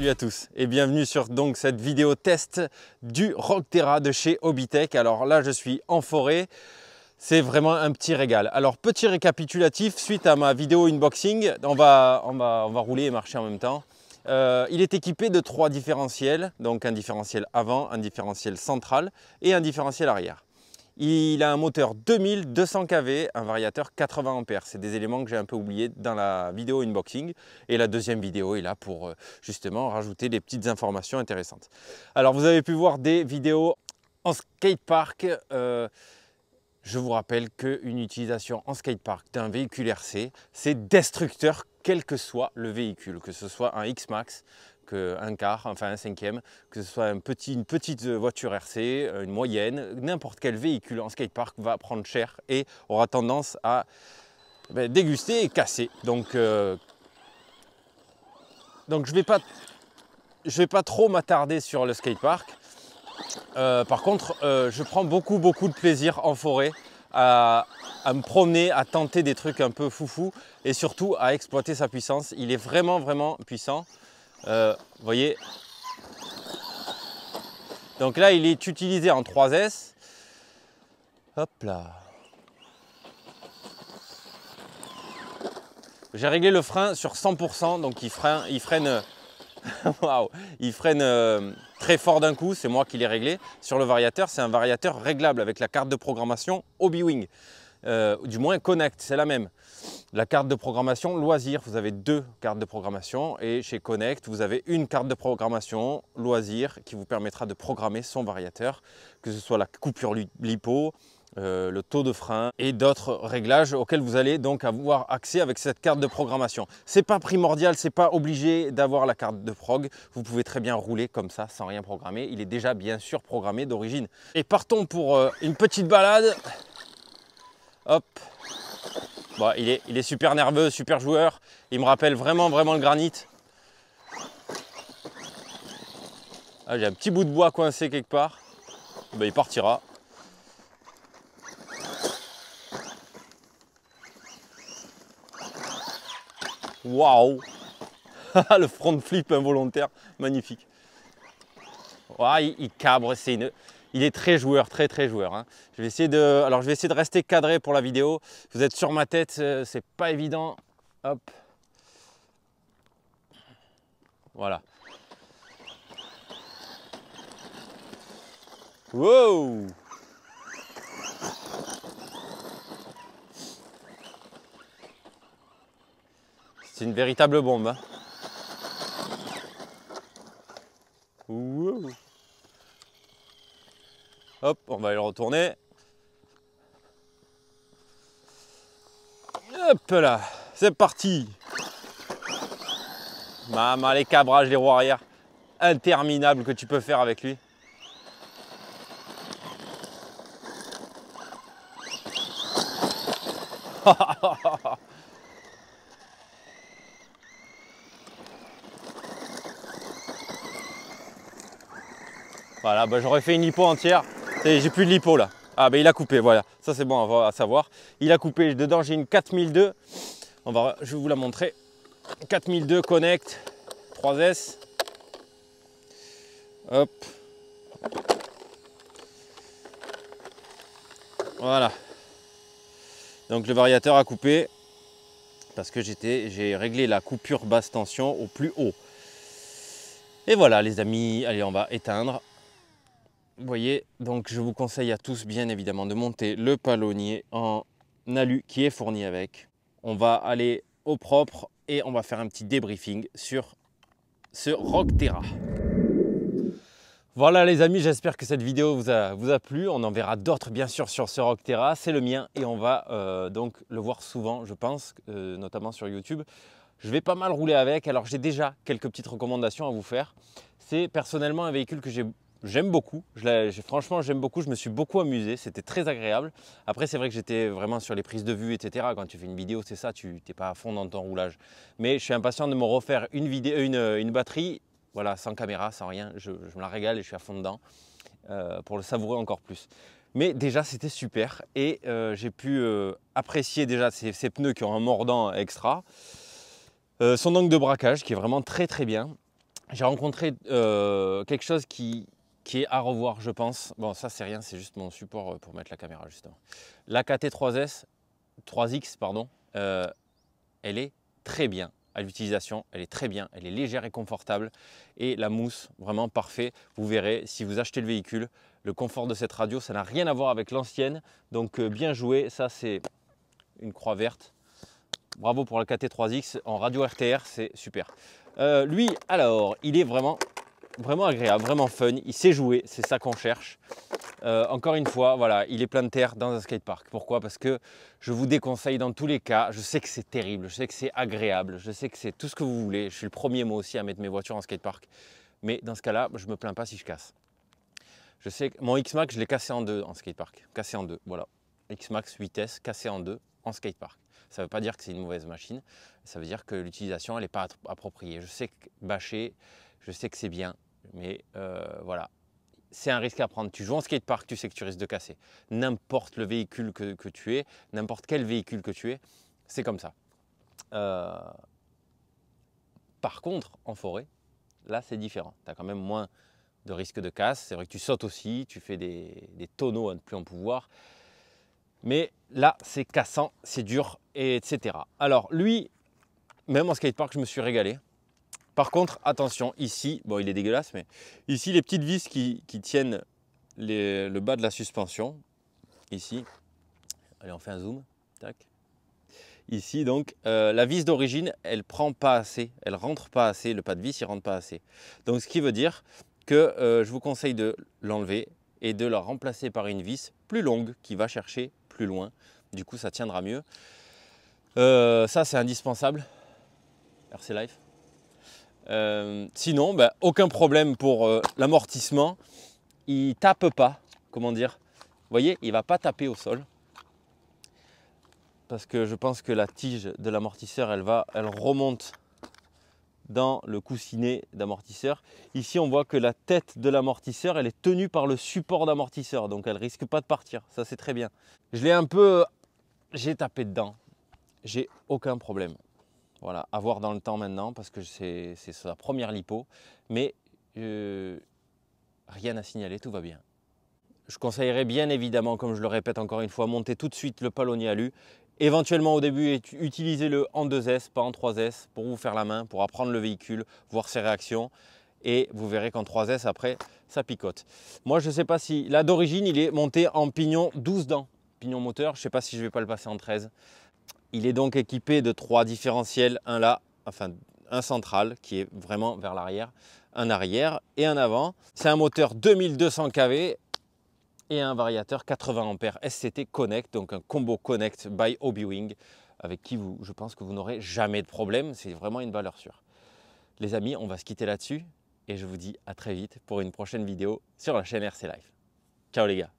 Salut à tous et bienvenue sur donc cette vidéo test du Rockterra de chez Hobbytech. Alors là je suis en forêt, c'est vraiment un petit régal. Alors petit récapitulatif suite à ma vidéo unboxing, on va rouler et marcher en même temps. Il est équipé de 3 différentiels, donc un différentiel avant, un différentiel central et un différentiel arrière. Il a un moteur 2200 kV, un variateur 80 A. C'est des éléments que j'ai un peu oubliés dans la vidéo unboxing. Et la deuxième vidéo est là pour justement rajouter des petites informations intéressantes. Alors vous avez pu voir des vidéos en skatepark. Je vous rappelle qu'une utilisation en skatepark d'un véhicule RC, c'est destructeur quel que soit le véhicule, que ce soit un X-Max, un car, enfin un cinquième, que ce soit une petite voiture RC, une moyenne, n'importe quel véhicule en skatepark va prendre cher et aura tendance à déguster et casser. Donc je vais pas trop m'attarder sur le skatepark. Par contre, je prends beaucoup de plaisir en forêt à me promener, à tenter des trucs un peu foufou et surtout à exploiter sa puissance. Il est vraiment puissant. Vous voyez. Donc là, il est utilisé en 3S. Hop là. J'ai réglé le frein sur 100%, donc il freine. Waouh, il freine très fort d'un coup, c'est moi qui l'ai réglé. Sur le variateur, c'est un variateur réglable avec la carte de programmation Hobbywing. Du moins Connect, c'est la même. La carte de programmation loisir, vous avez 2 cartes de programmation et chez Connect, vous avez une carte de programmation loisir qui vous permettra de programmer son variateur, que ce soit la coupure lipo, le taux de frein et d'autres réglages auxquels vous allez donc avoir accès avec cette carte de programmation. C'est pas primordial, c'est pas obligé d'avoir la carte de prog. Vous pouvez très bien rouler comme ça sans rien programmer. Il est déjà bien sûr programmé d'origine. Et partons pour une petite balade. Hop. Bon, il est super nerveux, super joueur. Il me rappelle vraiment le granit. Ah, j'ai un petit bout de bois coincé quelque part. Ben, il partira. Waouh. Le front flip involontaire, magnifique. Wow, il cabre, il est très joueur, très joueur. Hein. Je vais essayer de rester cadré pour la vidéo. Vous êtes sur ma tête, c'est pas évident. Hop. Voilà. Wow. C'est une véritable bombe. Hein. Wow. Hop, on va aller le retourner. Hop là, c'est parti. Maman, les cabrages, les roues arrière, interminables que tu peux faire avec lui. Voilà, bah, j'aurais fait une lipo entière. J'ai plus de lipo là. Ah bah il a coupé, voilà. Ça c'est bon à savoir. Il a coupé. Dedans j'ai une 4002. Je vais vous la montrer. 4002 Connect 3S. Hop. Voilà. Donc le variateur a coupé parce que j'ai réglé la coupure basse tension au plus haut. Et voilà les amis, allez on va éteindre. Vous voyez, donc je vous conseille à tous bien évidemment de monter le palonnier en alu qui est fourni avec. On va aller au propre et on va faire un petit débriefing sur ce Rockterra. Voilà les amis, j'espère que cette vidéo vous a plu. On en verra d'autres bien sûr sur ce Rockterra, c'est le mien et on va donc le voir souvent je pense, notamment sur YouTube. Je vais pas mal rouler avec, alors j'ai déjà quelques petites recommandations à vous faire. C'est personnellement un véhicule que j'aime beaucoup, franchement j'aime beaucoup, je me suis beaucoup amusé, c'était très agréable. Après c'est vrai que j'étais vraiment sur les prises de vue, etc. Quand tu fais une vidéo, c'est ça, tu n'es pas à fond dans ton roulage. Mais je suis impatient de me refaire une batterie, voilà, sans caméra, sans rien, je me la régale et je suis à fond dedans pour le savourer encore plus. Mais déjà c'était super et j'ai pu apprécier déjà ces pneus qui ont un mordant extra. Son angle de braquage qui est vraiment très bien. j'ai rencontré quelque chose qui est à revoir, je pense. Bon, ça, c'est rien, c'est juste mon support pour mettre la caméra, justement. La KT3S, 3X, pardon, elle est très bien à l'utilisation, elle est très bien, elle est légère et confortable. Et la mousse, vraiment parfait. Vous verrez, si vous achetez le véhicule, le confort de cette radio, ça n'a rien à voir avec l'ancienne. Donc, bien joué, ça, c'est une croix verte. Bravo pour la KT3X en radio RTR, c'est super. Lui, alors, il est vraiment agréable, vraiment fun. Il sait jouer, c'est ça qu'on cherche. Encore une fois, voilà, il est plein de terre dans un skatepark. Pourquoi? Parce que je vous déconseille dans tous les cas. Je sais que c'est terrible, je sais que c'est agréable, je sais que c'est tout ce que vous voulez. Je suis le premier moi aussi à mettre mes voitures en skatepark. Mais dans ce cas-là, je ne me plains pas si je casse. Je sais que mon X-Max, je l'ai cassé en deux en skatepark. Cassé en deux, voilà. X-Max 8S cassé en deux en skatepark. Ça ne veut pas dire que c'est une mauvaise machine. Ça veut dire que l'utilisation, elle n'est pas appropriée. Je sais que bâcher, je sais que c'est bien. Mais voilà, c'est un risque à prendre. Tu joues en skatepark, tu sais que tu risques de casser. N'importe le véhicule que tu es, n'importe quel véhicule que tu es, c'est comme ça. Par contre, en forêt, là, c'est différent. Tu as quand même moins de risque de casse. C'est vrai que tu sautes aussi, tu fais des tonneaux à ne plus en pouvoir. Mais là, c'est cassant, c'est dur, etc. Alors, lui, même en skatepark, je me suis régalé. Par contre, attention, ici, bon, il est dégueulasse, mais ici, les petites vis qui tiennent le bas de la suspension, ici, allez, on fait un zoom, tac. Ici, donc, la vis d'origine, elle prend pas assez, elle rentre pas assez, le pas de vis, il rentre pas assez. Donc, ce qui veut dire que je vous conseille de l'enlever et de la remplacer par une vis plus longue qui va chercher plus loin. Du coup, ça tiendra mieux. Ça, c'est indispensable. RC Life. Sinon, bah, aucun problème pour l'amortissement. Il tape pas, comment dire. Vous voyez, il va pas taper au sol. Parce que je pense que la tige de l'amortisseur, elle remonte dans le coussinet d'amortisseur. Ici, on voit que la tête de l'amortisseur, elle est tenue par le support d'amortisseur. Donc, elle risque pas de partir. Ça, c'est très bien. Je l'ai un peu... J'ai tapé dedans. J'ai aucun problème. Voilà, à voir dans le temps maintenant parce que c'est sa première lipo. Mais rien à signaler, tout va bien. Je conseillerais bien évidemment, comme je le répète encore une fois, monter tout de suite le palonnier alu. Éventuellement au début, utilisez-le en 2S, pas en 3S, pour vous faire la main, pour apprendre le véhicule, voir ses réactions. Et vous verrez qu'en 3S, après, ça picote. Moi, je ne sais pas si... Là, d'origine, il est monté en pignon 12 dents. Pignon moteur, je ne sais pas si je ne vais pas le passer en 13. Il est donc équipé de 3 différentiels, un là, enfin un central qui est vraiment vers l'arrière, un arrière et un avant. C'est un moteur 2200 kV et un variateur 80 ampères SCT Connect, donc un combo Connect by Hobbywing avec qui je pense que vous n'aurez jamais de problème. C'est vraiment une valeur sûre. Les amis, on va se quitter là-dessus et je vous dis à très vite pour une prochaine vidéo sur la chaîne RC Life. Ciao les gars!